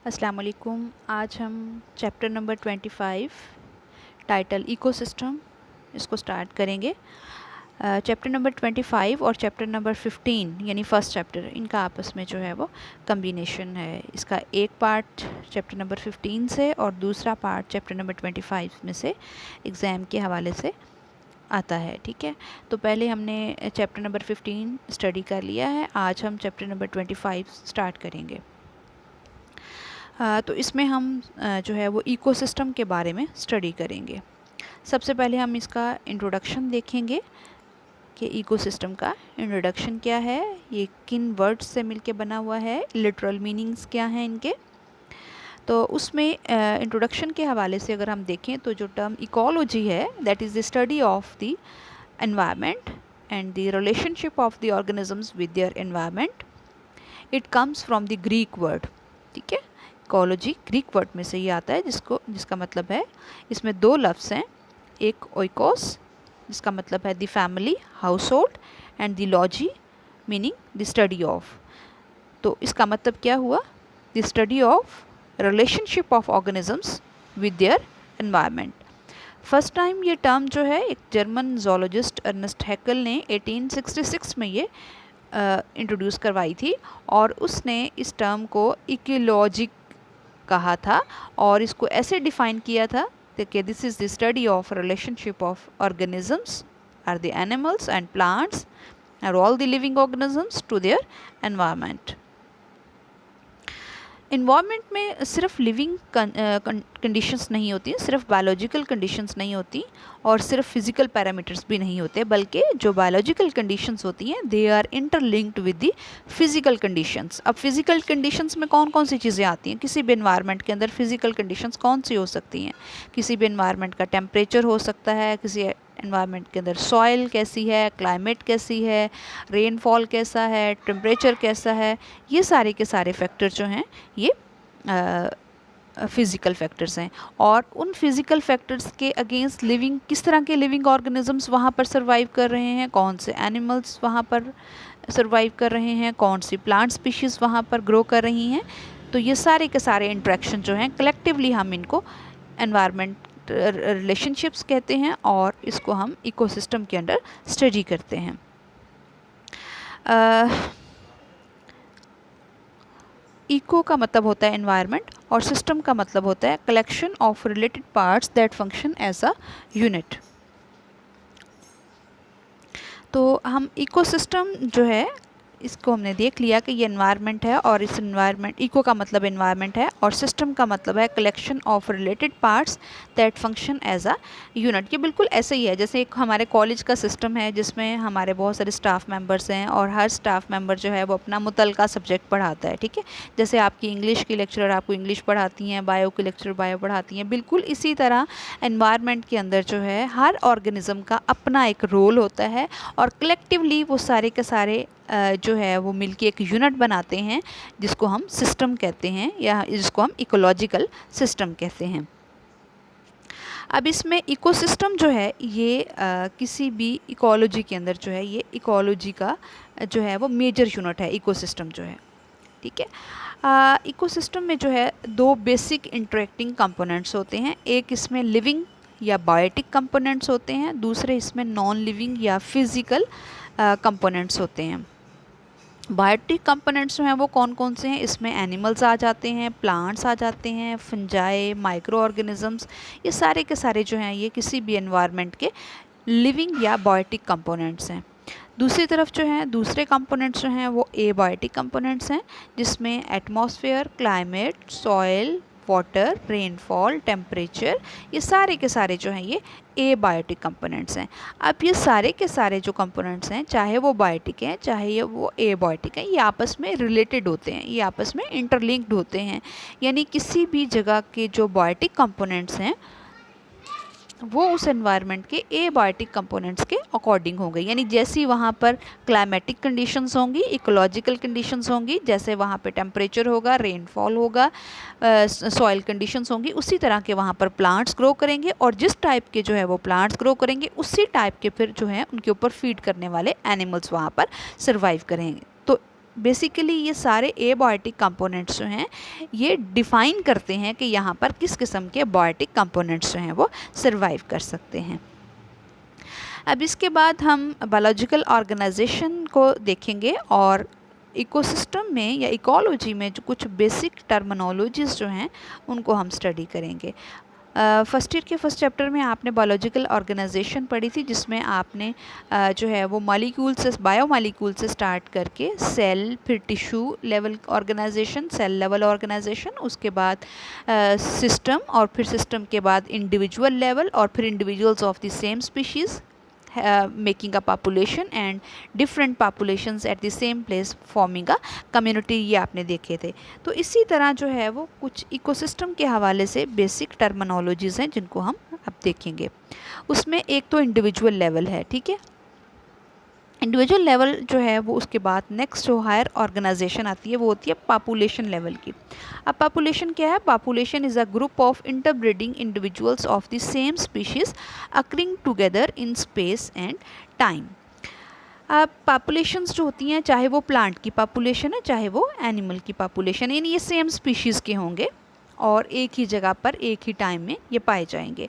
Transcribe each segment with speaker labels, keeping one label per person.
Speaker 1: अस्सलाम वालेकुम। आज हम चैप्टर नंबर 25 टाइटल इकोसिस्टम इसको स्टार्ट करेंगे। चैप्टर नंबर 25 और चैप्टर नंबर 15 यानी फ़र्स्ट चैप्टर, इनका आपस में जो है वो कम्बिनेशन है। इसका एक पार्ट चैप्टर नंबर 15 से और दूसरा पार्ट चैप्टर नंबर 25 में से एग्ज़ाम के हवाले से आता है। ठीक है, तो पहले हमने चैप्टर नंबर 15 स्टडी कर लिया है। आज हम चैप्टर नंबर 25 स्टार्ट करेंगे। तो इसमें हम जो है वो इकोसिस्टम के बारे में स्टडी करेंगे। सबसे पहले हम इसका इंट्रोडक्शन देखेंगे कि इकोसिस्टम का इंट्रोडक्शन क्या है, ये किन वर्ड्स से मिलके बना हुआ है, लिटरल मीनिंग्स क्या हैं इनके। तो उसमें इंट्रोडक्शन के हवाले से अगर हम देखें तो जो टर्म इकोलॉजी है, that is the study of the environment and the relationship of the organisms with their environment. It comes from the Greek word. ठीक है, इकोलॉजी ग्रीक वर्ड में से ये आता है, जिसका मतलब है, इसमें दो लफ्ज़ हैं, एक ओइकोस जिसका मतलब है the family, house hold, and the logy meaning the study of. तो इसका मतलब क्या हुआ, the study of relationship of organisms with their environment. First time ये टर्म जो है एक जर्मन जोलॉजिस्ट अर्नेस्ट हैकेल ने 1866 में ये इंट्रोड्यूस करवाई थी, और उसने इस टर्म को इकोलॉजी कहा था और इसको ऐसे डिफ़ाइन किया था कि this is the study of relationship of organisms are the animals and plants are all the living organisms to their environment. Environment में सिर्फ लिविंग कंडीशंस नहीं होती, सिर्फ बायोलॉजिकल कंडीशंस नहीं होती और सिर्फ फिजिकल पैरामीटर्स भी नहीं होते, बल्कि जो बायोलॉजिकल कंडीशंस होती हैं they are interlinked with the physical conditions. अब फिजिकल कंडीशंस में कौन कौन सी चीज़ें आती हैं, किसी भी इन्वायरमेंट के अंदर फिजिकल कंडीशंस कौन सी हो सकती हैं। किसी भी इन्वायरमेंट का टेम्परेचर हो सकता है, किसी एनवायरनमेंट के अंदर सॉइल कैसी है, क्लाइमेट कैसी है, रेनफॉल कैसा है, टेम्परेचर कैसा है, ये सारे के सारे फैक्टर जो हैं ये फ़िज़िकल फैक्टर्स हैं। और उन फिज़िकल फैक्टर्स के अगेंस्ट लिविंग, किस तरह के लिविंग ऑर्गेनिजम्स वहाँ पर सर्वाइव कर रहे हैं, कौन से एनिमल्स वहाँ पर सर्वाइव कर रहे हैं, कौन सी प्लांट स्पीशीज़ वहाँ पर ग्रो कर रही हैं। तो ये सारे के सारे इंट्रैक्शन जो हैं कलेक्टिवली हम इनको एनवायरनमेंट रिलेशनशिप्स कहते हैं और इसको हम इकोसिस्टम के अंडर स्टडी करते हैं। इको का मतलब होता है एनवायरनमेंट और सिस्टम का मतलब होता है collection of related parts that function as a unit. तो हम इकोसिस्टम जो है इसको हमने देख लिया कि ये एनवायरनमेंट है, और इस एनवायरनमेंट, इको का मतलब एनवायरनमेंट है और सिस्टम का मतलब है collection of related parts that function as a unit. ये बिल्कुल ऐसे ही है जैसे एक हमारे कॉलेज का सिस्टम है जिसमें हमारे बहुत सारे स्टाफ मेंबर्स हैं और हर स्टाफ मेंबर जो है वो अपना मुतलका सब्जेक्ट पढ़ाता है। ठीक है, जैसे आपकी इंग्लिश की लेक्चरर आपको इंग्लिश पढ़ाती हैं, बायो की लेक्चरर बायो पढ़ाती हैं, बिल्कुल इसी तरह एनवायरनमेंट के अंदर जो है हर ऑर्गेनिज्म का अपना एक रोल होता है और कलेक्टिवली वो सारे के सारे जो है वो मिलके एक यूनिट बनाते हैं जिसको हम सिस्टम कहते हैं या जिसको हम इकोलॉजिकल सिस्टम कहते हैं। अब इसमें इकोसिस्टम जो है ये किसी भी इकोलॉजी के अंदर जो है ये इकोलॉजी का जो है वो मेजर यूनिट है इकोसिस्टम जो है। ठीक है, इकोसिस्टम में जो है दो बेसिक इंटरेक्टिंग कंपोनेंट्स होते हैं, एक इसमें लिविंग या बायोटिक कंपोनेंट्स होते हैं, दूसरे इसमें नॉन लिविंग या फिज़िकल कंपोनेंट्स होते हैं। बायोटिक कंपोनेंट्स जो हैं वो कौन कौन से हैं, इसमें एनिमल्स आ जाते हैं, प्लांट्स आ जाते हैं, फंजाई, माइक्रो ऑर्गेनिजम्स, ये सारे के सारे जो हैं ये किसी भी एनवायरनमेंट के लिविंग या बायोटिक कंपोनेंट्स हैं। दूसरी तरफ जो हैं दूसरे कंपोनेंट्स जो हैं वो एबायोटिक कंपोनेंट्स हैं, जिसमें atmosphere, climate, soil, water, rainfall, temperature, ये सारे के सारे जो हैं ये एबायोटिक कंपोनेंट्स हैं। अब ये सारे के सारे जो कंपोनेंट्स हैं, चाहे वो बायोटिक हैं चाहे ये वो एबायोटिक हैं, ये आपस में रिलेटेड होते हैं, ये आपस में इंटरलिंक्ड होते हैं। यानी किसी भी जगह के जो बायोटिक कंपोनेंट्स हैं वो उस एनवायरनमेंट के एबायोटिक कंपोनेंट्स के अकॉर्डिंग होंगे। यानी जैसी वहाँ पर क्लाइमेटिक कंडीशंस होंगी, इकोलॉजिकल कंडीशंस होंगी, जैसे वहाँ पे टेम्परेचर होगा, रेनफॉल होगा, सॉइल कंडीशंस होंगी, उसी तरह के वहाँ पर प्लांट्स ग्रो करेंगे और जिस टाइप के जो है वो प्लांट्स ग्रो करेंगे उसी टाइप के फिर जो है उनके ऊपर फीड करने वाले एनिमल्स वहाँ पर सर्वाइव करेंगे। तो बेसिकली ये सारे एबायोटिक कंपोनेंट्स जो हैं ये डिफ़ाइन करते हैं कि यहाँ पर किस किस्म के बायोटिक कंपोनेंट्स जो हैं वो सर्वाइव कर सकते हैं। अब इसके बाद हम बायोलॉजिकल ऑर्गेनाइजेशन को देखेंगे और इकोसिस्टम में या इकोलॉजी में जो कुछ बेसिक टर्मिनोलॉजीज़ जो हैं उनको हम स्टडी करेंगे। फर्स्ट ईयर के फर्स्ट चैप्टर में आपने बायोलॉजिकल ऑर्गेनाइजेशन पढ़ी थी, जिसमें आपने जो है वो मॉलिक्यूल से बायोमॉलिक्यूल से स्टार्ट करके सेल, फिर tissue level organisation, cell level organisation, उसके बाद सिस्टम, और फिर सिस्टम के बाद इंडिविजुअल लेवल, और फिर individuals of the same species making a population and different populations at the same place forming a community, ये आपने देखे थे। तो इसी तरह जो है वो कुछ इकोसिस्टम के हवाले से बेसिक टर्मिनोलॉजीज़ हैं जिनको हम अब देखेंगे। उसमें एक तो इंडिविजुअल लेवल है, ठीक है। इंडिविजुअल लेवल जो है वो उसके बाद नेक्स्ट जो हायर ऑर्गेनाइजेशन आती है वो होती है पॉपुलेशन लेवल की। अब पॉपुलेशन क्या है? Population is a group of interbreeding individuals of the same species occurring together in space and time. अब पॉपुलेशंस जो होती हैं, चाहे वो प्लांट की पॉपुलेशन है चाहे वो एनिमल की पॉपुलेशन है, यानी ये सेम स्पीशीज़ के होंगे और एक ही जगह पर एक ही टाइम में ये पाए जाएंगे।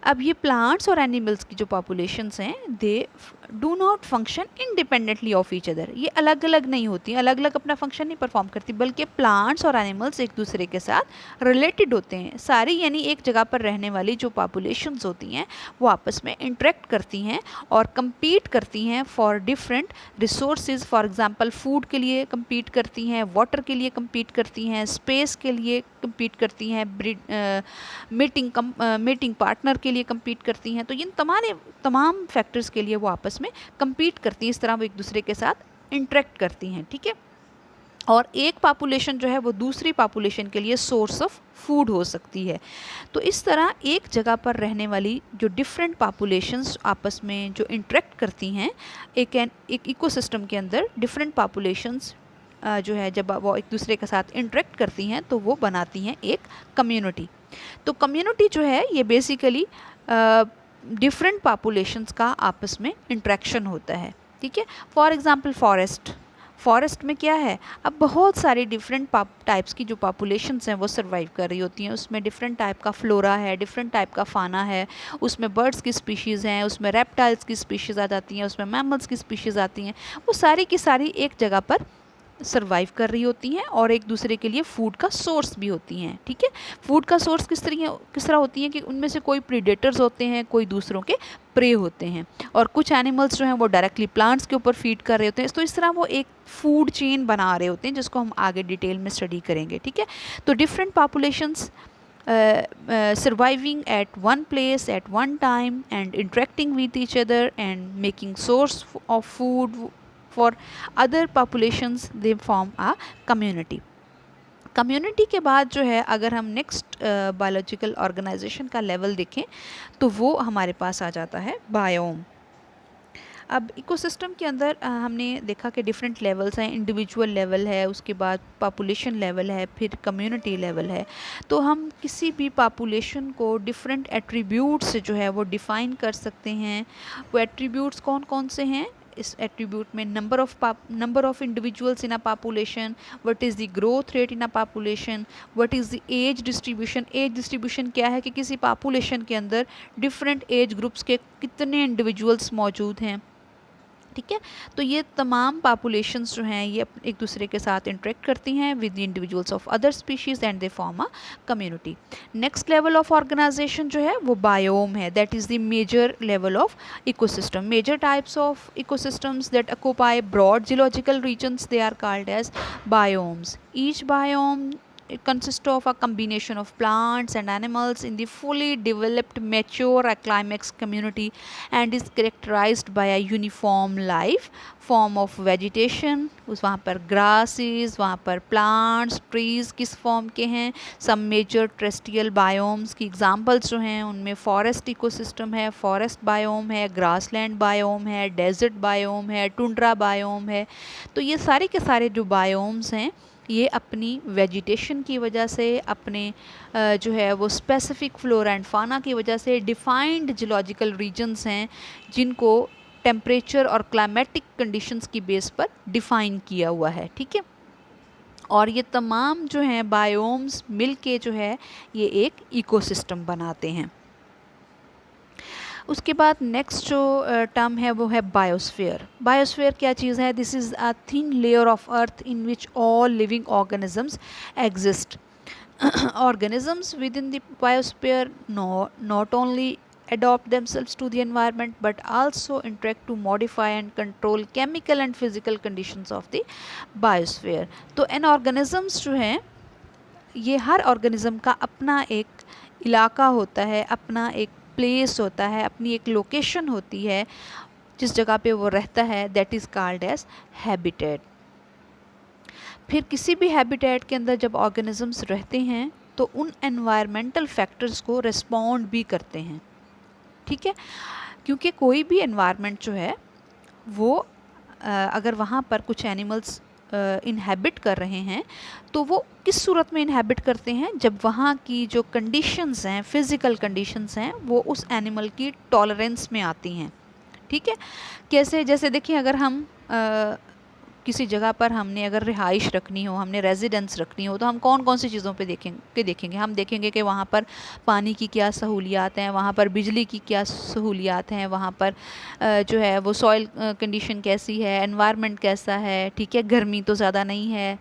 Speaker 1: अब ये प्लांट्स और एनिमल्स की जो पॉपुलेशंस हैं they do not function independently of each other, ये अलग अलग नहीं होती, अलग अलग अपना फंक्शन नहीं परफॉर्म करती, बल्कि प्लांट्स और एनिमल्स एक दूसरे के साथ रिलेटेड होते हैं सारी, यानी एक जगह पर रहने वाली जो पॉपुलेशंस होती हैं वो आपस में इंटरेक्ट करती हैं और compete करती हैं for different resources. For example food के लिए compete करती हैं, वाटर के लिए compete करती हैं, स्पेस के लिए compete करती हैं, मीटिंग पार्टनर के लिए compete करती हैं। तो इन तमाम फैक्टर्स के लिए वो आपस में compete करती हैं, इस तरह वो एक दूसरे के साथ इंटरेक्ट करती हैं, ठीक है। और एक पॉपुलेशन जो है वो दूसरी पॉपुलेशन के लिए सोर्स ऑफ फूड हो सकती है। तो इस तरह एक जगह पर रहने वाली जो डिफरेंट पॉपुलेशंस आपस में जो इंटरेक्ट करती हैं एक इकोसिस्टम के अंदर, डिफरेंट पॉपुलेशंस जो है जब वो एक दूसरे के साथ इंटरेक्ट करती हैं तो वो बनाती हैं एक कम्युनिटी। तो कम्युनिटी जो है ये बेसिकली डिफरेंट पॉपुलेशंस का आपस में इंटरेक्शन होता है, ठीक है। फॉर एग्जांपल फॉरेस्ट में क्या है, अब बहुत सारी डिफरेंट टाइप्स की जो पॉपुलेशंस हैं वो सर्वाइव कर रही होती हैं। उसमें डिफरेंट टाइप का फ्लोरा है, डिफरेंट टाइप का फाना है, उसमें बर्ड्स की स्पीशीज़ हैं, उसमें रेप्टाइल्स की स्पीशीज़ आ जाती हैं, उसमें मैमल्स की स्पीशीज़ आती हैं। वो सारी की सारी एक जगह पर सर्वाइव कर रही होती हैं और एक दूसरे के लिए फूड का सोर्स भी होती हैं, ठीक है। फूड का सोर्स किस तरह होती हैं कि उनमें से कोई प्रीडेटर्स होते हैं, कोई दूसरों के प्रे होते हैं, और कुछ एनिमल्स जो हैं वो डायरेक्टली प्लांट्स के ऊपर फीड कर रहे होते हैं। तो इस तरह वो एक फूड चेन बना रहे होते हैं जिसको हम आगे डिटेल में स्टडी करेंगे, ठीक है। तो different populations surviving at one place at one time and interacting with each other and making source of food for other populations, they form a community. Community के बाद जो है अगर हम नेक्स्ट बायोलॉजिकल ऑर्गेनाइजेशन का लेवल देखें तो वो हमारे पास आ जाता है बायोम। अब इकोसिस्टम के अंदर हमने देखा कि डिफरेंट लेवल्स हैं, इंडिविजुअल लेवल है, उसके बाद पॉपुलेशन लेवल है, फिर कम्युनिटी लेवल है। तो हम किसी भी पॉपुलेशन को डिफरेंट एट्रीब्यूट से जो है वो डिफ़ाइन कर सकते हैं। वो एट्रीब्यूट्स कौन कौन से हैं? इस एट्रीब्यूट में number of individuals in a population, what is the growth rate in a population, what is the age distribution. Age distribution क्या है कि किसी पॉपुलेशन के अंदर डिफरेंट एज ग्रुप्स के कितने इंडिविजुअल्स मौजूद हैं, ठीक है। तो ये तमाम पॉपुलेशंस जो हैं ये एक दूसरे के साथ इंटरेक्ट करती हैं with the individuals of other species and they form a community. Next level of organisation जो है वो बायोम है, that is the major level of ecosystem. Major types of ecosystems that occupy broad geological regions, they are called as biomes. Each biome it consists of a combination of plants and animals in the fully developed mature climax community and is characterized by a uniform life form of vegetation। उस वहाँ पर grasses, वहाँ पर plants, trees किस form के हैं। some major terrestrial biomes की examples जो हैं उनमें forest ecosystem है, forest biome है, grassland biome है, desert biome है, tundra biome है। तो ये सारे के सारे जो biomes हैं ये अपनी वेजिटेशन की वजह से, अपने जो है वो स्पेसिफिक फ्लोरा एंड फाना की वजह से डिफाइंड जियोलॉजिकल रीजन्स हैं जिनको टेम्परेचर और क्लाइमेटिक कंडीशंस की बेस पर डिफ़ाइन किया हुआ है, ठीक है। और ये तमाम जो हैं बायोम्स मिल के जो है ये एक इकोसिस्टम बनाते हैं। उसके बाद नेक्स्ट जो टर्म है वो है बायोस्फीयर। बायोस्फीयर क्या चीज़ है? This is a thin layer of earth in which all living organisms exist. Organisms within the biosphere not only adopt themselves to the environment but also interact to modify and control chemical and physical conditions of the biosphere। तो N organisms जो हैं ये हर organism का अपना एक इलाका होता है, अपना एक प्लेस होता है, अपनी एक लोकेशन होती है जिस जगह पे वो रहता है, that is called as habitat. फिर किसी भी हैबिटेट के अंदर जब ऑर्गेनिजम्स रहते हैं तो उन एनवायरमेंटल फैक्टर्स को रिस्पॉन्ड भी करते हैं, ठीक है। क्योंकि कोई भी एनवायरनमेंट जो है वो अगर वहाँ पर कुछ एनिमल्स इनहैबिट कर रहे हैं तो वो किस सूरत में इनहैबिट करते हैं? जब वहाँ की जो कंडीशंस हैं, फिज़िकल कंडीशंस हैं, वो उस एनिमल की टॉलरेंस में आती हैं, ठीक है। कैसे? जैसे देखिए, अगर हम किसी जगह पर हमने अगर रिहाइश रखनी हो, हमने रेजिडेंस रखनी हो, तो हम कौन कौन सी चीज़ों पे देखेंगे? हम देखेंगे कि वहाँ पर पानी की क्या सहूलियात हैं, वहाँ पर बिजली की क्या सहूलियात हैं, वहाँ पर जो है वो सॉइल कंडीशन कैसी है, एनवायरनमेंट कैसा है, ठीक है, गर्मी तो ज़्यादा नहीं है,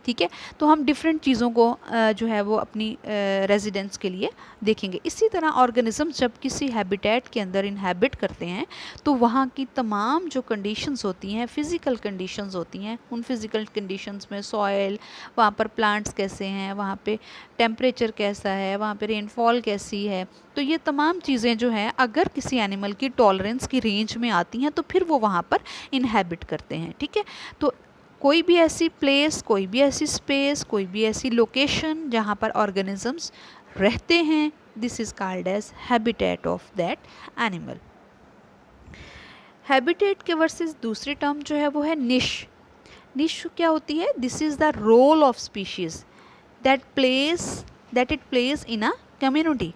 Speaker 1: ठीक है। तो हम डिफरेंट चीज़ों को जो है वो अपनी रेजिडेंस के लिए देखेंगे। इसी तरह ऑर्गेनिजम्स जब किसी हैबिटेट के अंदर इनहैबिट करते हैं तो वहाँ की तमाम जो कंडीशंस होती हैं, फ़िज़िकल कंडीशंस होती हैं, उन फिज़िकल कंडीशंस में सॉइल, वहाँ पर प्लांट्स कैसे हैं, वहाँ पे टेम्परेचर कैसा है, वहाँ पे रेनफॉल कैसी है, तो ये तमाम चीज़ें जो हैं अगर किसी एनिमल की टॉलरेंस की रेंज में आती हैं तो फिर वो वहाँ पर इनहैबिट करते हैं, ठीक है। तो कोई भी ऐसी प्लेस, कोई भी ऐसी स्पेस, कोई भी ऐसी लोकेशन जहाँ पर ऑर्गेनिजम्स रहते हैं, this is called as habitat of that animal. Habitat के वर्सेस दूसरी टर्म जो है वो है निश। निश क्या होती है? This is the role of species that it place in a community.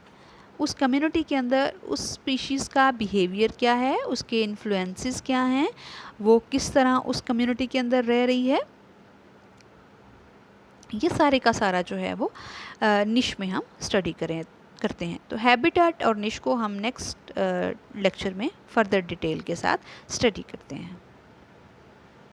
Speaker 1: उस कम्युनिटी के अंदर उस स्पीशीज़ का बिहेवियर क्या है, उसके इन्फ्लुएंसेस क्या हैं, वो किस तरह उस कम्युनिटी के अंदर रह रही है, ये सारे का सारा जो है वो निश में हम स्टडी करते हैं। तो हैबिटेट और निश को हम नेक्स्ट लेक्चर में फर्दर डिटेल के साथ स्टडी करते हैं।